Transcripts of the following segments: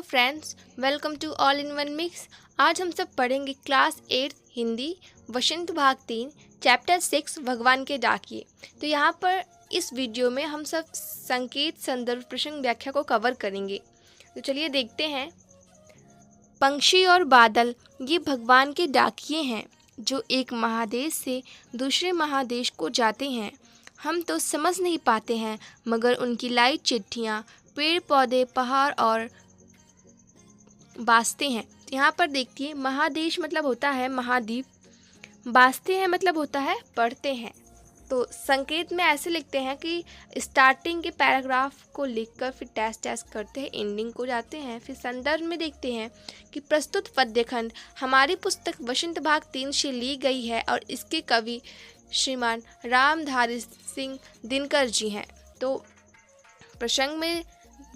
Friends, welcome to all in one mix. आज हम सब पढ़ेंगे क्लास 8 हिंदी वसंत भाग 3 चैप्टर 6 भगवान के डाकिए। तो यहाँ पर इस वीडियो में हम सब संकेत, संदर्भ, प्रसंग, व्याख्या को कवर करेंगे। तो चलिए देखते हैं। पंछी और बादल ये भगवान के डाकिए हैं जो एक महादेश से दूसरे महादेश को जाते हैं। हम तो समझ नहीं पाते हैं, मगर उनकी लाई चिट्ठियाँ पेड़ पौधे, पहाड़ और बाजते हैं। यहाँ पर देखिए, महादेश मतलब होता है महाद्वीप, बाजते हैं मतलब होता है पढ़ते हैं। तो संकेत में ऐसे लिखते हैं कि स्टार्टिंग के पैराग्राफ को लिखकर फिर टेस्ट करते हैं, एंडिंग को जाते हैं। फिर संदर्भ में देखते हैं कि प्रस्तुत पद्यखंड हमारी पुस्तक वसंत भाग 3 से ली गई है और इसके कवि श्रीमान रामधारी सिंह दिनकर जी हैं। तो प्रसंग में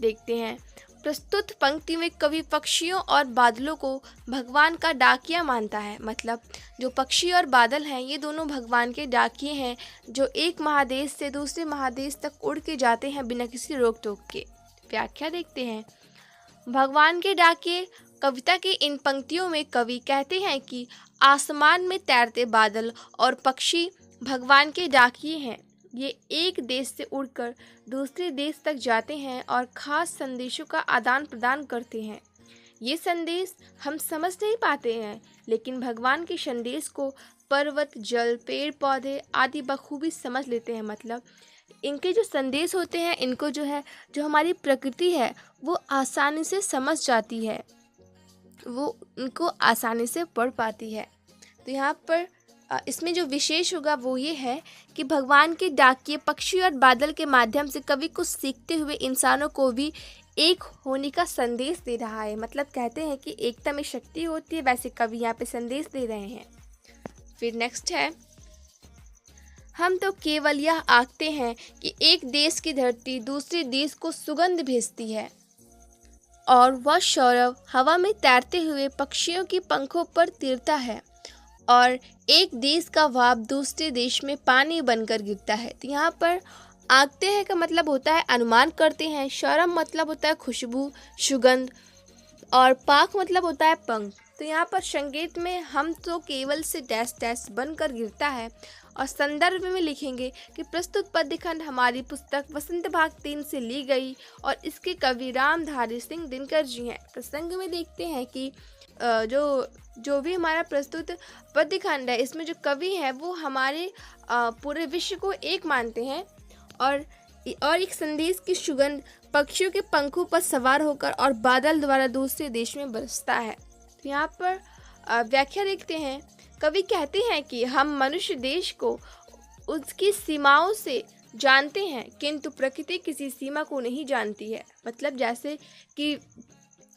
देखते हैं, प्रस्तुत पंक्ति में कवि पक्षियों और बादलों को भगवान का डाकिया मानता है। मतलब जो पक्षी और बादल हैं ये दोनों भगवान के डाकिए हैं जो एक महादेश से दूसरे महादेश तक उड़ के जाते हैं बिना किसी रोक टोक के। व्याख्या देखते हैं। भगवान के डाकिए कविता की इन पंक्तियों में कवि कहते हैं कि आसमान में तैरते बादल और पक्षी भगवान के डाकिए हैं। ये एक देश से उड़कर दूसरे देश तक जाते हैं और ख़ास संदेशों का आदान प्रदान करते हैं। ये संदेश हम समझ नहीं पाते हैं, लेकिन भगवान के संदेश को पर्वत, जल, पेड़ पौधे आदि बखूबी समझ लेते हैं। मतलब इनके जो संदेश होते हैं, इनको जो हमारी प्रकृति है वो आसानी से समझ जाती है, वो इनको आसानी से पढ़ पाती है। तो यहाँ पर इसमें जो विशेष होगा वो ये है कि भगवान के डाकिए पक्षी और बादल के माध्यम से कवि कुछ सीखते हुए इंसानों को भी एक होने का संदेश दे रहा है। मतलब कहते हैं कि एकता में शक्ति होती है, वैसे कवि यहाँ पे संदेश दे रहे हैं। फिर नेक्स्ट है, हम तो केवल यह आखते हैं कि एक देश की धरती दूसरे देश को सुगंध भेजती है और वह सौरभ हवा में तैरते हुए पक्षियों की पंखों पर तिरता है और एक देश का भाप दूसरे देश में पानी बनकर गिरता है। तो यहाँ पर आंकते हैं का मतलब होता है अनुमान करते हैं, सौरभ मतलब होता है खुशबू, सुगंध, और पाख मतलब होता है पंख। तो यहाँ पर संकेत में हम तो केवल से डैश बनकर गिरता है, और संदर्भ में लिखेंगे कि प्रस्तुत पद्यखंड हमारी पुस्तक वसंत भाग 3 से ली गई और इसके कवि रामधारी सिंह दिनकर जी हैं। प्रसंग में देखते हैं कि जो भी हमारा प्रस्तुत पद्यखंड है इसमें जो कवि है वो हमारे पूरे विश्व को एक मानते हैं और एक संदेश की सुगंध पक्षियों के पंखों पर सवार होकर और बादल द्वारा दूसरे देश में बरसता है। तो यहाँ पर व्याख्या देखते हैं। कवि कहते हैं कि हम मनुष्य देश को उसकी सीमाओं से जानते हैं, किंतु प्रकृति किसी सीमा को नहीं जानती है। मतलब जैसे कि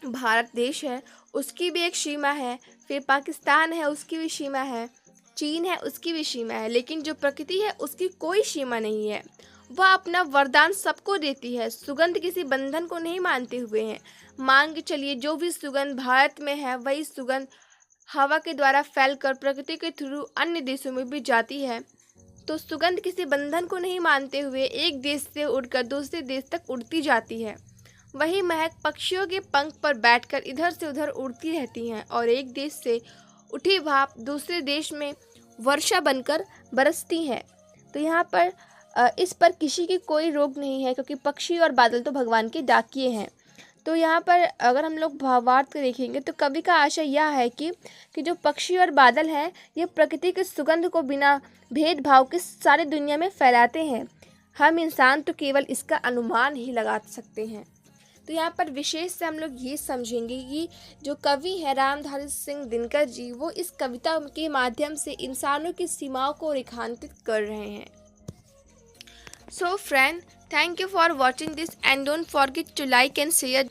भारत देश है, उसकी भी एक सीमा है, फिर पाकिस्तान है, उसकी भी सीमा है, चीन है, उसकी भी सीमा है, लेकिन जो प्रकृति है उसकी कोई सीमा नहीं है। वह अपना वरदान सबको देती है, सुगंध किसी बंधन को नहीं मानते हुए हैं। मान के चलिए जो भी सुगंध भारत में है वही सुगंध हवा के द्वारा फैलकर प्रकृति के थ्रू अन्य देशों में भी जाती है। तो सुगंध किसी बंधन को नहीं मानते हुए एक देश से उड़कर दूसरे देश तक उड़ती जाती है। वही महक पक्षियों के पंख पर बैठकर इधर से उधर उड़ती रहती हैं और एक देश से उठी भाप दूसरे देश में वर्षा बनकर बरसती है। तो यहाँ पर इस पर किसी की कोई रोक नहीं है, क्योंकि पक्षी और बादल तो भगवान के डाकिए हैं। तो यहाँ पर अगर हम लोग भावार्थ देखेंगे तो कवि का आशय यह है कि जो पक्षी और बादल हैं ये प्रकृति की सुगंध को बिना भेदभाव के सारी दुनिया में फैलाते हैं। हम इंसान तो केवल इसका अनुमान ही लगा सकते हैं। तो यहाँ पर विशेष से हम लोग ये समझेंगे कि जो कवि है रामधारी सिंह दिनकर जी, वो इस कविता के माध्यम से इंसानों की सीमाओं को रेखांकित कर रहे हैं। So friend, thank you for watching this and don't forget to like and share.